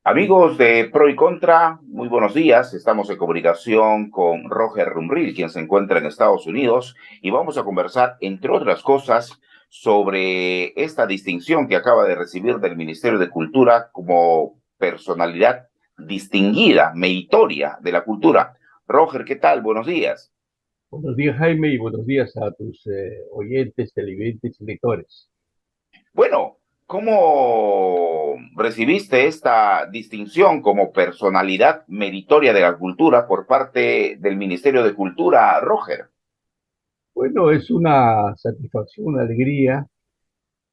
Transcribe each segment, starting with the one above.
Amigos de Pro y Contra, muy buenos días. Estamos en comunicación con Roger Rumril, quien se encuentra en Estados Unidos, y vamos a conversar, entre otras cosas, sobre esta distinción que acaba de recibir del Ministerio de Cultura como personalidad distinguida, meritoria de la cultura. Roger, ¿qué tal? Buenos días. Buenos días, Jaime, y buenos días a tus oyentes, televidentes y lectores. Bueno, ¿cómo recibiste esta distinción como personalidad meritoria de la cultura por parte del Ministerio de Cultura, Roger? Bueno, es una satisfacción, una alegría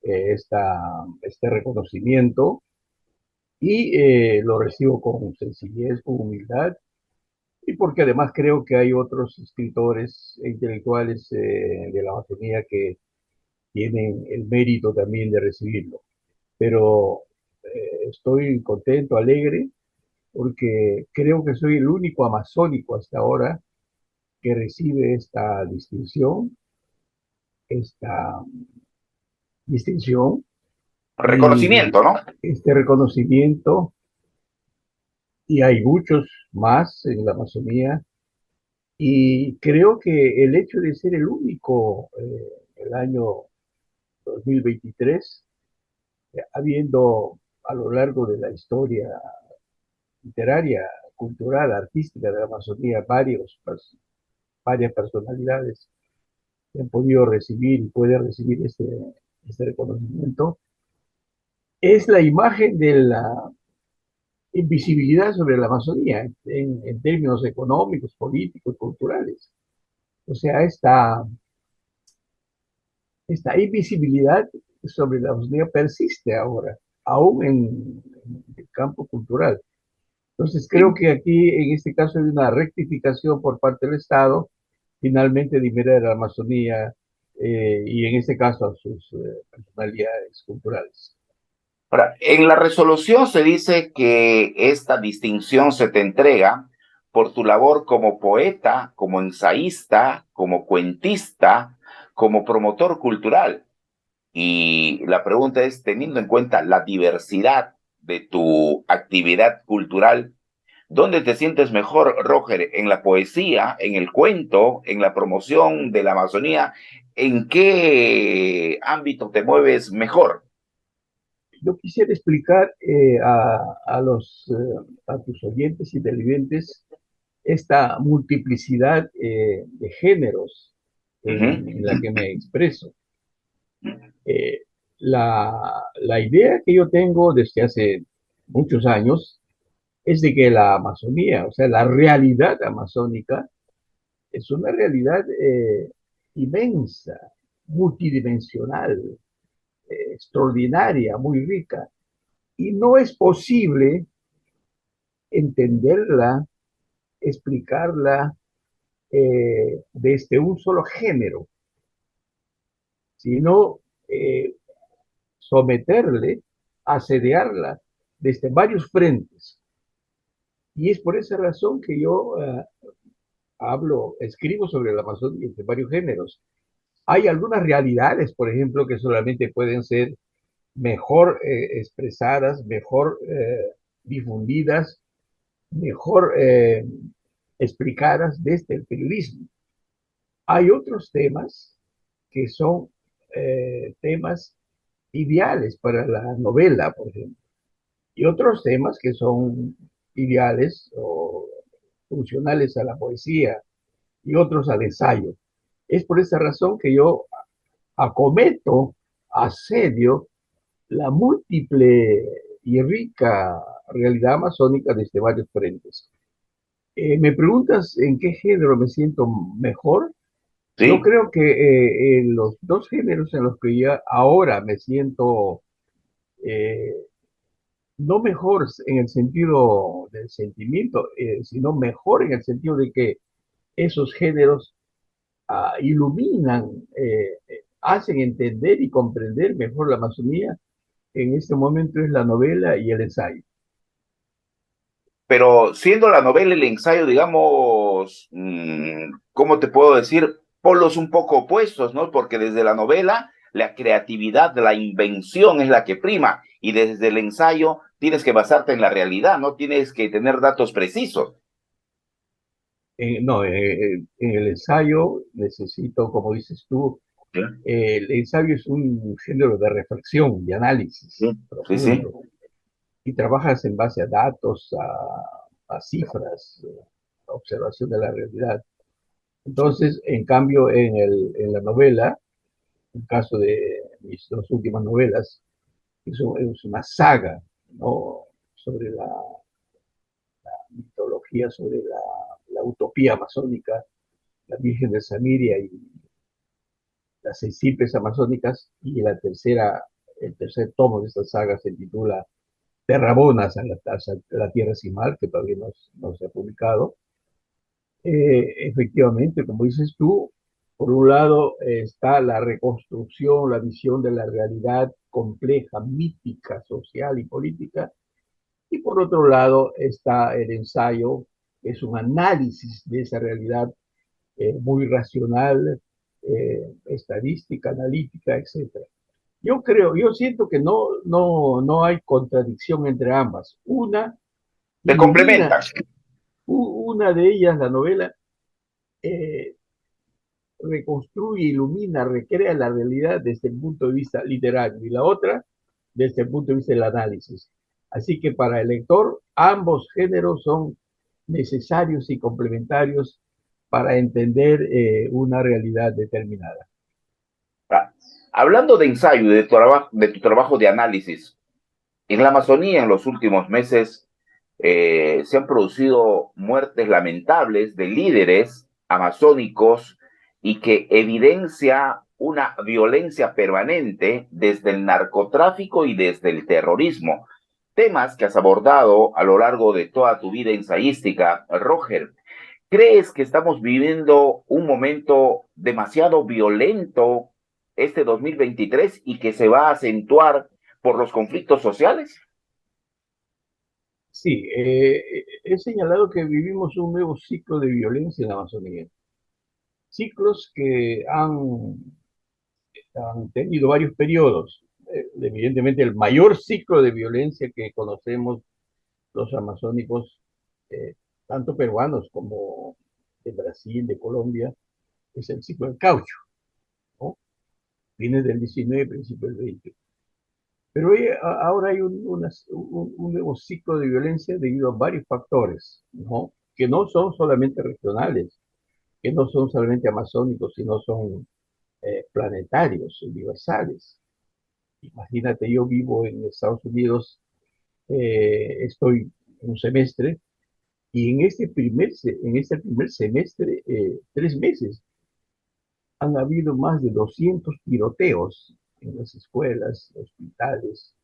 este reconocimiento y lo recibo con sencillez, con humildad y porque además creo que hay otros escritores e intelectuales de la Amazonía que tienen el mérito también de recibirlo. Pero estoy contento, alegre, porque creo que soy el único amazónico hasta ahora que recibe esta distinción y Reconocimiento, ¿no? este reconocimiento, y hay muchos más en la Amazonía, y creo que el hecho de ser el único el año 2023, habiendo a lo largo de la historia literaria, cultural, artística de la Amazonía, varias personalidades que han podido recibir y pueden recibir este reconocimiento, es la imagen de la invisibilidad sobre la Amazonía en términos económicos, políticos, culturales. O sea, esta invisibilidad sobre la Amazonía persiste ahora, aún en el campo cultural. Entonces, creo Sí. que aquí, en este caso, hay una rectificación por parte del Estado, finalmente libera a la Amazonía y en este caso a sus personalidades culturales. Ahora, en la resolución se dice que esta distinción se te entrega por tu labor como poeta, como ensayista, como cuentista, como promotor cultural. Y la pregunta es, teniendo en cuenta la diversidad de tu actividad cultural, ¿dónde te sientes mejor, Roger? ¿En la poesía, en el cuento, en la promoción de la Amazonía? ¿En qué ámbito te mueves mejor? Yo quisiera explicar a tus oyentes y televidentes esta multiplicidad de géneros Ujú. en la que me expreso. Eh, la idea que yo tengo desde hace muchos años es de que la Amazonía, o sea, la realidad amazónica, es una realidad inmensa, multidimensional, extraordinaria, muy rica. Y no es posible entenderla, explicarla desde un solo género, sino someterle, asediarla desde varios frentes. Y es por esa razón que yo escribo sobre la Amazonía de varios géneros. Hay algunas realidades, por ejemplo, que solamente pueden ser mejor expresadas, mejor difundidas, mejor explicadas desde el periodismo. Hay otros temas que son temas ideales para la novela, por ejemplo, y otros temas que son ideales o funcionales a la poesía y otros al ensayo. Es por esa razón que yo acometo, asedio la múltiple y rica realidad amazónica desde varios frentes. Me preguntas en qué género me siento mejor. Yo ¿Sí? creo que en los dos géneros en los que ya ahora me siento eh, no mejor en el sentido del sentimiento, sino mejor en el sentido de que esos géneros iluminan, hacen entender y comprender mejor la Amazonía. En este momento es la novela y el ensayo. Pero siendo la novela y el ensayo, digamos, ¿cómo te puedo decir? Polos un poco opuestos, ¿no? Porque desde la novela la creatividad, la invención es la que prima, y desde el ensayo tienes que basarte en la realidad, no tienes que tener datos precisos. No, en el ensayo necesito, como dices tú, Sí, el ensayo es un género de reflexión, de análisis sí, sí. profundo, y trabajas en base a datos, a cifras, a observación de la realidad. Entonces, en cambio, en la novela, en el caso de mis dos últimas novelas, es una saga, ¿no? Sobre la mitología, sobre la utopía amazónica, la Virgen de Samiria y las seis cipres amazónicas, y el tercer tomo de esta saga se titula Terrabonas a la Tierra Sin Mal, que todavía no se ha publicado. Efectivamente, como dices tú, por un lado está la reconstrucción, la visión de la realidad compleja, mítica, social y política, y por otro lado está el ensayo, que es un análisis de esa realidad muy racional, estadística, analítica, etcétera. Yo siento que no hay contradicción entre ambas. Te Ilumina, complementan. una de ellas, la novela, eh, reconstruye, ilumina, recrea la realidad desde el punto de vista literario y la otra desde el punto de vista del análisis. Así que para el lector, ambos géneros son necesarios y complementarios para entender una realidad determinada. Ah, hablando de ensayo y de tu trabajo de análisis, en la Amazonía en los últimos meses se han producido muertes lamentables de líderes amazónicos y que evidencia una violencia permanente desde el narcotráfico y desde el terrorismo. Temas que has abordado a lo largo de toda tu vida ensayística, Roger. ¿Crees que estamos viviendo un momento demasiado violento este 2023 y que se va a acentuar por los conflictos sociales? Sí, he señalado que vivimos un nuevo ciclo de violencia en la Amazonía. Ciclos que han tenido varios periodos. Evidentemente, el mayor ciclo de violencia que conocemos los amazónicos, eh, tanto peruanos como de Brasil, de Colombia, es el ciclo del caucho, ¿no? Fines del 19, principio del 20. Pero ahora hay un nuevo ciclo de violencia debido a varios factores, ¿no? Que no son solamente regionales, que no son solamente amazónicos, sino son planetarios, universales. Imagínate, yo vivo en Estados Unidos, estoy un semestre, y en este primer semestre, 3 meses, han habido más de 200 tiroteos en las escuelas, hospitales,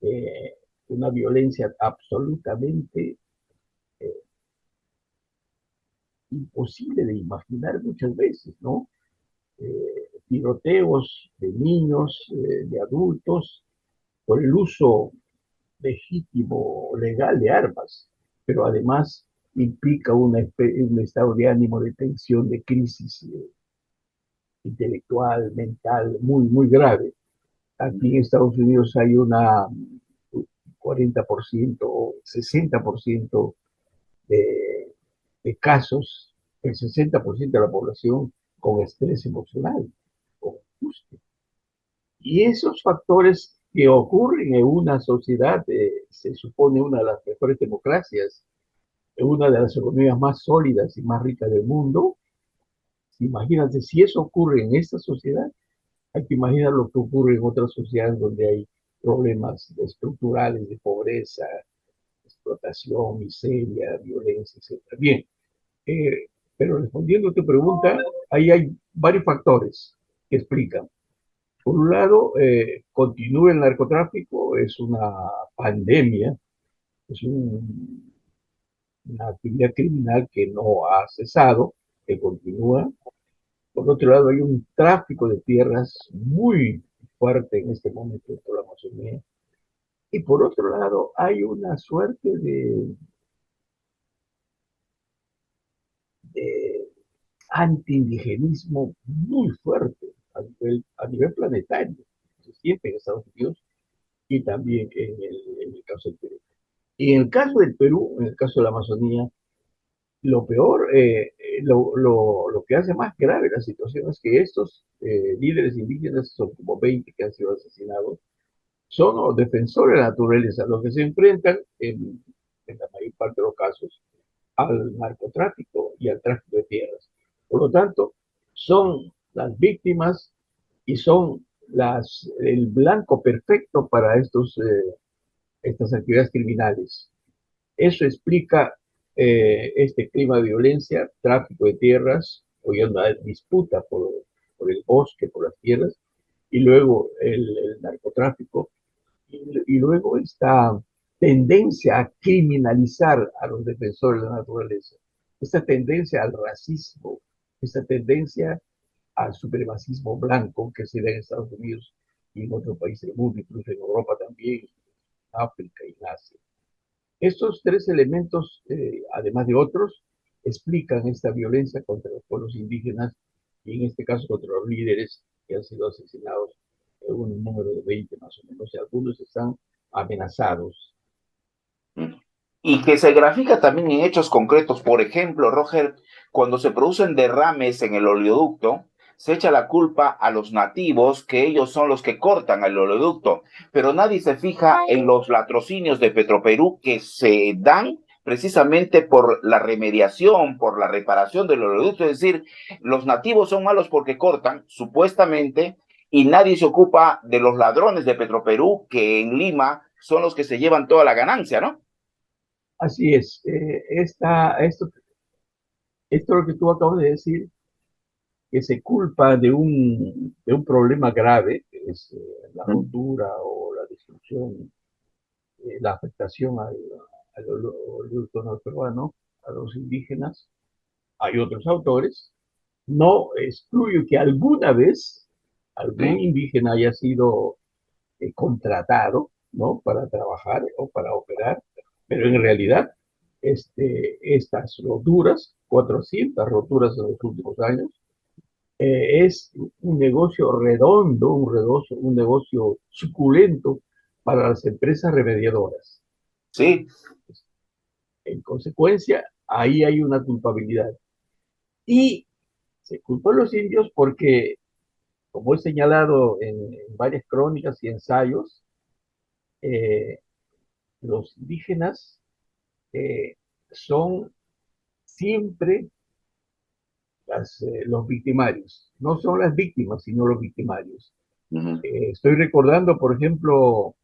eh, una violencia absolutamente imposible de imaginar muchas veces, ¿no? Tiroteos de niños, de adultos, por el uso legítimo, legal de armas, pero además implica un estado de ánimo, de tensión, de crisis intelectual, mental, muy grave. Aquí en Estados Unidos hay una 40% o 60% de, de casos, el 60% de la población con estrés emocional, con angustia. Y esos factores que ocurren en una sociedad, se supone una de las mejores democracias, una de las economías más sólidas y más ricas del mundo. Imagínate, si eso ocurre en esta sociedad, hay que imaginar lo que ocurre en otras sociedades donde hay problemas estructurales de pobreza, explotación, miseria, violencia, etc. Bien, eh, pero respondiendo a tu pregunta, ahí hay varios factores que explican. Por un lado, continúa el narcotráfico, es una pandemia, es una actividad criminal que no ha cesado, que continúa. Por otro lado, hay un tráfico de tierras muy fuerte en este momento en toda la Amazonía. Y por otro lado, hay una suerte de antiindigenismo muy fuerte. a nivel planetario. Se siente en Estados Unidos y también en el caso del Perú. Y en el caso del Perú, en el caso de la Amazonía, lo peor, lo que hace más grave la situación es que estos líderes indígenas, son como 20 que han sido asesinados, son los defensores de la naturaleza, los que se enfrentan en la mayor parte de los casos al narcotráfico y al tráfico de tierras. Por lo tanto, son las víctimas y son el blanco perfecto para estas actividades criminales. Eso explica este clima de violencia, tráfico de tierras, hoy hay una disputa por el bosque, por las tierras, y luego el narcotráfico, y luego esta tendencia a criminalizar a los defensores de la naturaleza, esta tendencia al racismo, esta tendencia al supremacismo blanco que se da en Estados Unidos y en otros países del mundo, incluso en Europa también, en África y en Asia. Estos tres elementos, además de otros, explican esta violencia contra los pueblos indígenas y en este caso contra los líderes que han sido asesinados, un número de 20 más o menos, y algunos están amenazados. Y que se grafica también en hechos concretos. Por ejemplo, Roger, cuando se producen derrames en el oleoducto, se echa la culpa a los nativos, que ellos son los que cortan el oleoducto, pero nadie se fija en los latrocinios de Petroperú que se dan precisamente por la remediación, por la reparación del oleoducto. Es decir, los nativos son malos porque cortan, supuestamente, y nadie se ocupa de los ladrones de Petroperú, que en Lima son los que se llevan toda la ganancia, ¿no? Así es, esto lo que tú acabas de decir, que se culpa de un problema grave, que es la rotura o la destrucción, la afectación al oleoducto norperuano, a los indígenas. Hay otros autores. No excluyo que alguna vez algún Sí. indígena haya sido contratado, ¿no? Para trabajar o para operar, pero en realidad estas roturas, 400 roturas en los últimos años, es un negocio redondo, un negocio suculento para las empresas remediadoras. Sí, En consecuencia, ahí hay una culpabilidad. Y se culpó a los indios porque, como he señalado en varias crónicas y ensayos, eh, los indígenas eh, son siempre los victimarios. No son las víctimas, sino los victimarios. uh-huh. Estoy recordando, por ejemplo,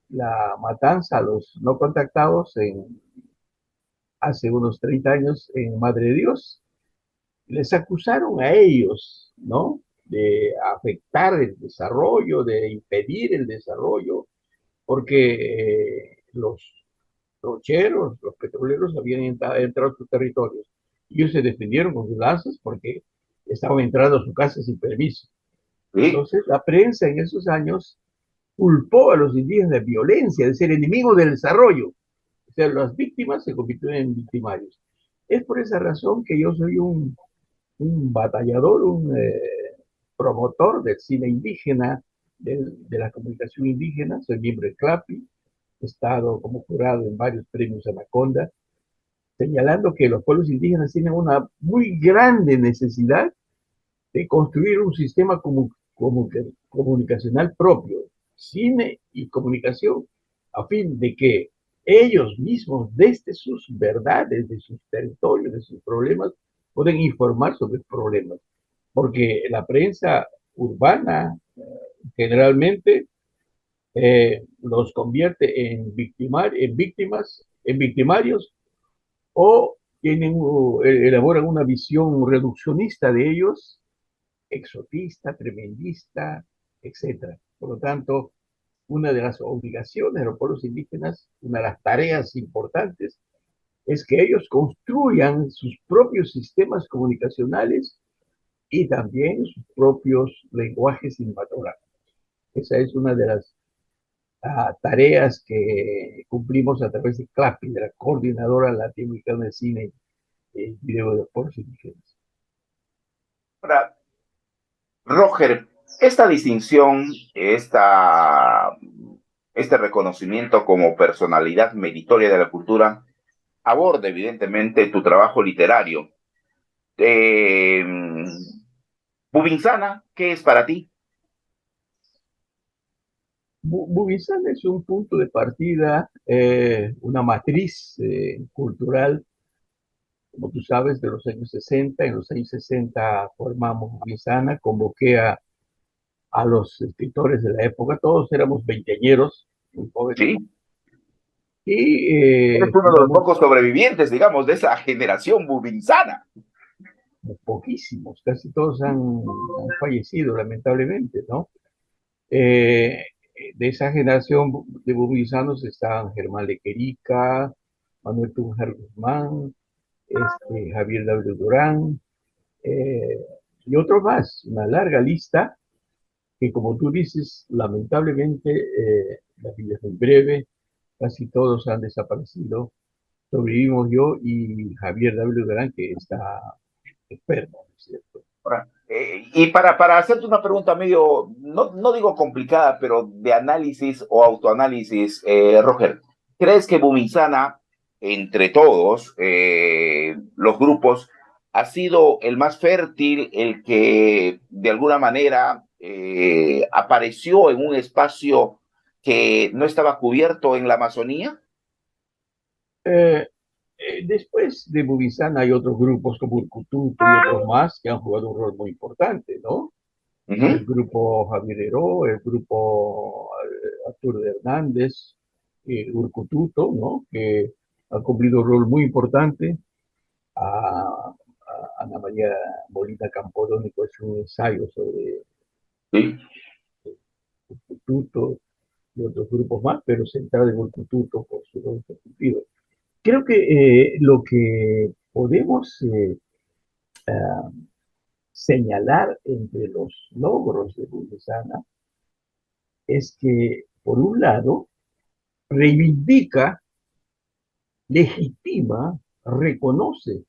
la matanza a los no contactados hace unos 30 años en Madre de Dios. Les acusaron a ellos, ¿no? De afectar el desarrollo, de impedir el desarrollo, porque los trocheros, los petroleros habían entrado a sus territorios. Y ellos se defendieron con sus lanzas porque estaban entrando a su casa sin permiso. Sí, Entonces, la prensa en esos años culpó a los indígenas de violencia, de ser enemigos del desarrollo. O sea, las víctimas se convirtieron en victimarios. Es por esa razón que yo soy un batallador, un promotor del cine indígena, de la comunicación indígena. Soy miembro del CLAPI, he estado como jurado en varios premios Anaconda, señalando que los pueblos indígenas tienen una muy grande necesidad de construir un sistema comunicacional propio, cine y comunicación, a fin de que ellos mismos, desde sus verdades, de sus territorios, de sus problemas, pueden informar sobre problemas. Porque la prensa urbana generalmente los convierte en víctimas, en victimarios, o elaboran una visión reduccionista de ellos, exotista, tremendista, etcétera. Por lo tanto, una de las obligaciones de los pueblos indígenas, una de las tareas importantes, es que ellos construyan sus propios sistemas comunicacionales y también sus propios lenguajes cinematográficos. Esa es una de las tareas que cumplimos a través de CLAPI, de la Coordinadora Latinoamericana de Cine y Video de Pueblos Indígenas. ahora, Roger, esta distinción, este reconocimiento como personalidad meritoria de la cultura, aborda evidentemente tu trabajo literario. Eh, Bubinsana, ¿qué es para ti? Bubizán es un punto de partida, una matriz cultural, como tú sabes, de los años 60. En los años 60 formamos Bubizana, convoqué a los escritores de la época, todos éramos veinteañeros, muy jóvenes, Sí, y eres uno de los fundamos pocos sobrevivientes, digamos, de esa generación bubinsana. poquísimos, casi todos han fallecido lamentablemente, ¿no? Eh, de esa generación de bubisanos estaban Germán Lequerica, Manuel Tunjar Guzmán, Javier W. Durán, eh, y otros más, una larga lista que, como tú dices, lamentablemente la vida es muy breve, casi todos han desaparecido. Sobrevivimos yo y Javier W. Durán, que está enfermo, ¿no es cierto? Y para hacerte una pregunta medio, no digo complicada, pero de análisis o autoanálisis, Roger, ¿crees que Bumisana, entre todos los grupos, ha sido el más fértil, el que de alguna manera apareció en un espacio que no estaba cubierto en la Amazonía? Eh, Después de Bubisán hay otros grupos como Urcututo y otros más que han jugado un rol muy importante, ¿no? Uh -huh. El grupo Javier Heró, el grupo Arturo Hernández, Urcututo, ¿no? Que ha cumplido un rol muy importante. A Ana María Molina Campodónico es un ensayo sobre Sí. Urcututo y otros grupos más, pero centrado en Urcututo por su rol que ha cumplido. Creo que lo que podemos señalar entre los logros de Burguesana es que, por un lado, reivindica, legitima, reconoce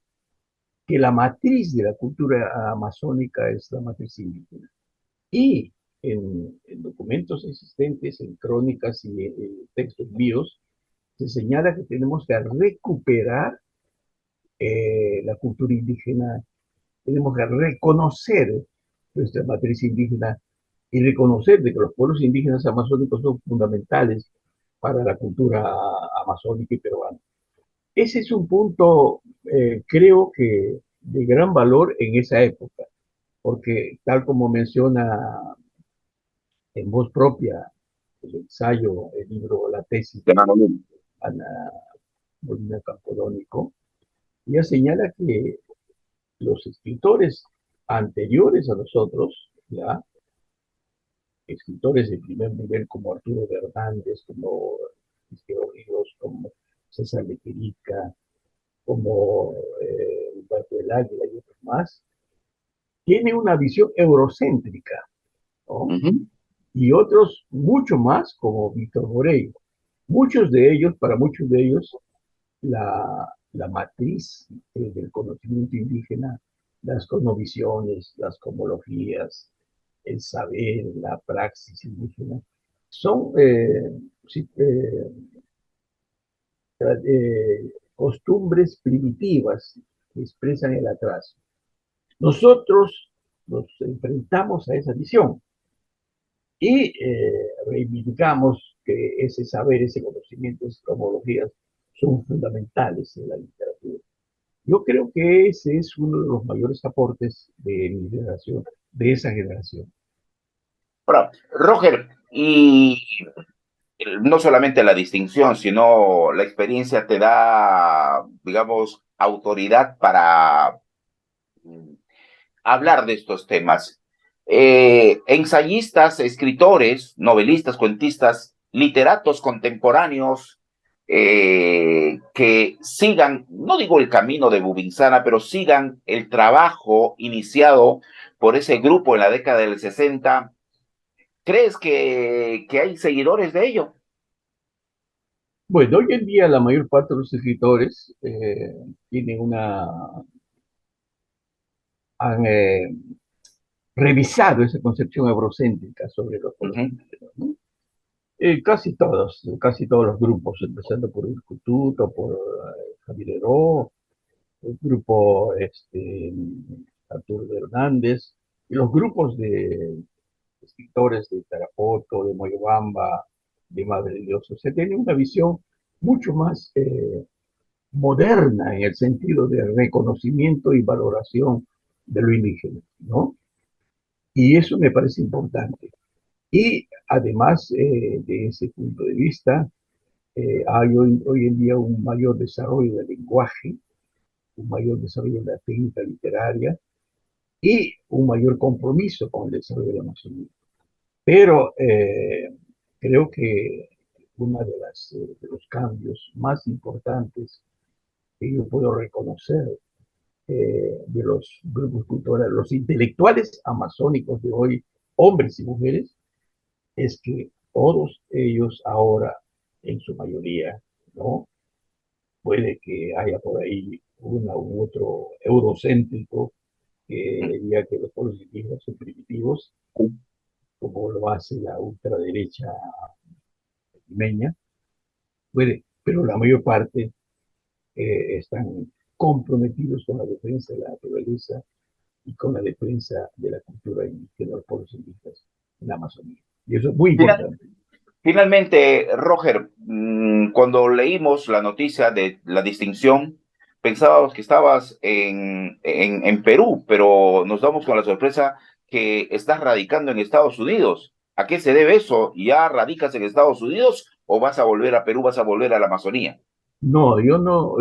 que la matriz de la cultura amazónica es la matriz indígena. Y en documentos existentes, en crónicas y en textos míos, se señala que tenemos que recuperar la cultura indígena, tenemos que reconocer nuestra matriz indígena y reconocer de que los pueblos indígenas amazónicos son fundamentales para la cultura amazónica y peruana. Ese es un punto, creo que, de gran valor en esa época, porque tal como menciona en voz propia el ensayo, el libro, la tesis De de Mano Negra. Ana Molina Campodónico, ella señala que los escritores anteriores a nosotros, ¿ya? Escritores de primer nivel como Arturo Hernández, como Izquierdo Ríos, como César Lequerica, como Humberto del Águila y otros más, tienen una visión eurocéntrica, Uh ¿no? -huh. Y otros mucho más, como Víctor Borey. Muchos de ellos, para muchos de ellos, la matriz del conocimiento indígena, las cosmovisiones, las cosmologías, el saber, la praxis indígena, son sí, costumbres primitivas que expresan el atraso. Nosotros nos enfrentamos a esa visión y reivindicamos que ese saber, ese conocimiento, esas cosmologías son fundamentales en la literatura. Yo creo que ese es uno de los mayores aportes de mi generación, de esa generación. Ahora, Roger, y no solamente la distinción, sino la experiencia te da, digamos, autoridad para hablar de estos temas. Ensayistas, escritores, novelistas, cuentistas, literatos contemporáneos que sigan, no digo el camino de Bubinsana, pero sigan el trabajo iniciado por ese grupo en la década del 60. ¿Crees que hay seguidores de ello? Bueno, hoy en día la mayor parte de los escritores tienen han revisado esa concepción eurocéntrica sobre los pueblos Ujú. indígenas, ¿no? Casi todos los grupos, empezando por el Instituto, por Javier Heró, el grupo Arturo de Hernández, y los grupos de escritores de Tarapoto, de Moyobamba, de Madre de Dios. O sea, tiene una visión mucho más moderna en el sentido de reconocimiento y valoración de lo indígena, ¿no? Y eso me parece importante. Y además de ese punto de vista, hay hoy en día un mayor desarrollo del lenguaje, un mayor desarrollo de la técnica literaria y un mayor compromiso con el desarrollo de la Amazonía. Pero creo que uno de los cambios más importantes que yo puedo reconocer de los grupos culturales, los intelectuales amazónicos de hoy, hombres y mujeres, es que todos ellos ahora, en su mayoría, ¿no? Puede que haya por ahí uno u otro eurocéntrico que diga que los pueblos indígenas son primitivos, como lo hace la ultraderecha limeña, puede, pero la mayor parte están comprometidos con la defensa de la naturaleza y con la defensa de la cultura indígena de los pueblos indígenas en la Amazonía. Y eso es muy Final- importante. Finalmente, Roger, cuando leímos la noticia de la distinción, pensábamos que estabas en Perú, pero nos damos con la sorpresa que estás radicando en Estados Unidos. ¿A qué se debe eso? ¿Ya radicas en Estados Unidos o vas a volver a Perú, vas a volver a la Amazonía? No, yo no,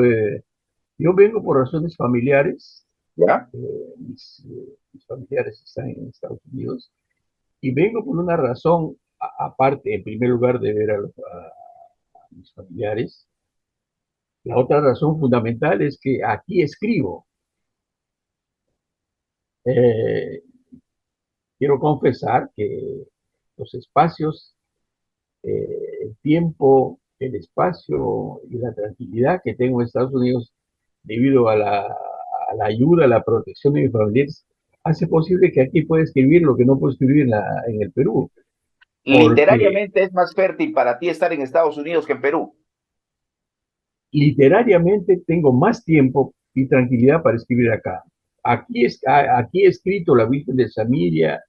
yo vengo por razones familiares, ¿Ya? mis familiares están en Estados Unidos, y vengo por una razón aparte, en primer lugar, de ver a mis familiares. La otra razón fundamental es que aquí escribo. Eh, Quiero confesar que los espacios, el tiempo, el espacio y la tranquilidad que tengo en Estados Unidos debido a la ayuda, a la protección de mis familiares, hace posible que aquí pueda escribir lo que no puedo escribir en el Perú, porque Literariamente es más fértil para ti estar en Estados Unidos que en Perú. literariamente tengo más tiempo y tranquilidad para escribir acá. Aquí he escrito La Virgen de Samiria,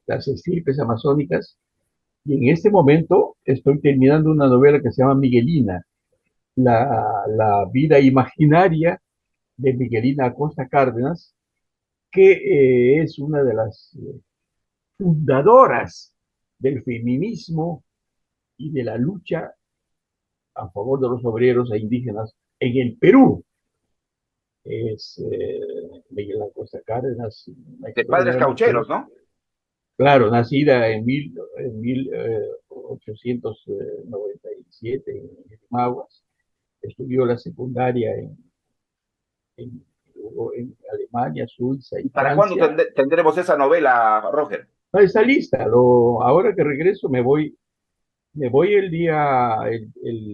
Las estirpes amazónicas, y en este momento estoy terminando una novela que se llama Miguelina, la vida imaginaria de Miguelina Acosta Cárdenas, que es una de las fundadoras del feminismo y de la lucha a favor de los obreros e indígenas en el Perú. Es Miguel Acosta Cárdenas, una De padres extraordinaria mujer, caucheros, ¿no? claro, nacida en 1897 en Maguas, estudió la secundaria en, en Alemania, Suiza y ¿Y para cuándo Francia. tendremos esa novela, Roger? No, está lista. Ahora que regreso me voy el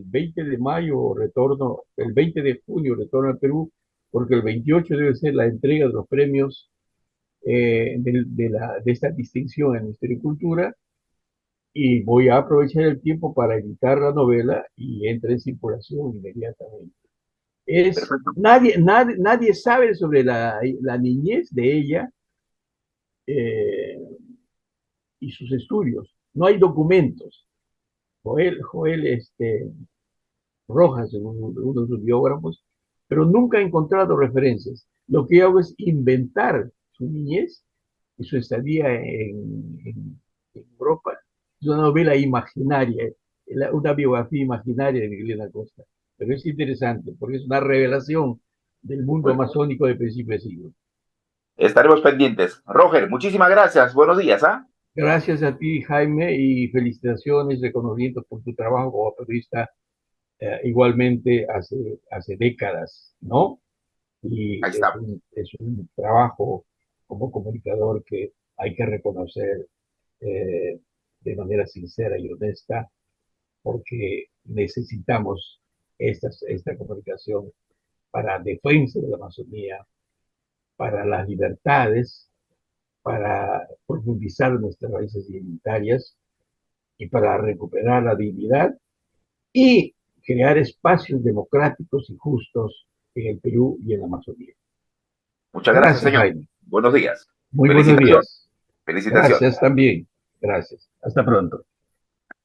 20 de mayo, retorno, el 20 de junio retorno a Perú, porque el 28 debe ser la entrega de los premios de esta distinción en Historia y Cultura, y voy a aprovechar el tiempo para editar la novela y entra en circulación inmediatamente. Perfecto. Nadie sabe sobre la niñez de ella eh, y sus estudios. No hay documentos. Joel Rojas, uno de sus biógrafos, pero nunca ha encontrado referencias. Lo que hago es inventar su niñez y su estadía en Europa. Es una novela imaginaria, una biografía imaginaria de Miguel Acosta. Pero es interesante porque es una revelación del mundo Pues, amazónico de principio de siglo. estaremos pendientes. Roger, muchísimas gracias. Buenos días, ¿ah? Gracias a ti, Jaime, y felicitaciones, reconocimientos por tu trabajo como periodista, igualmente hace décadas, ¿no? Y Ahí está. es un trabajo como comunicador que hay que reconocer eh, de manera sincera y honesta, porque necesitamos esta comunicación para defensa de la Amazonía, para las libertades, para profundizar nuestras raíces identitarias y para recuperar la dignidad y crear espacios democráticos y justos en el Perú y en la Amazonía. Muchas gracias, Gracias, señor. Jaime. Buenos días. Muy buenos Felicitaciones. días. Felicitaciones. Gracias también. Gracias. Hasta pronto.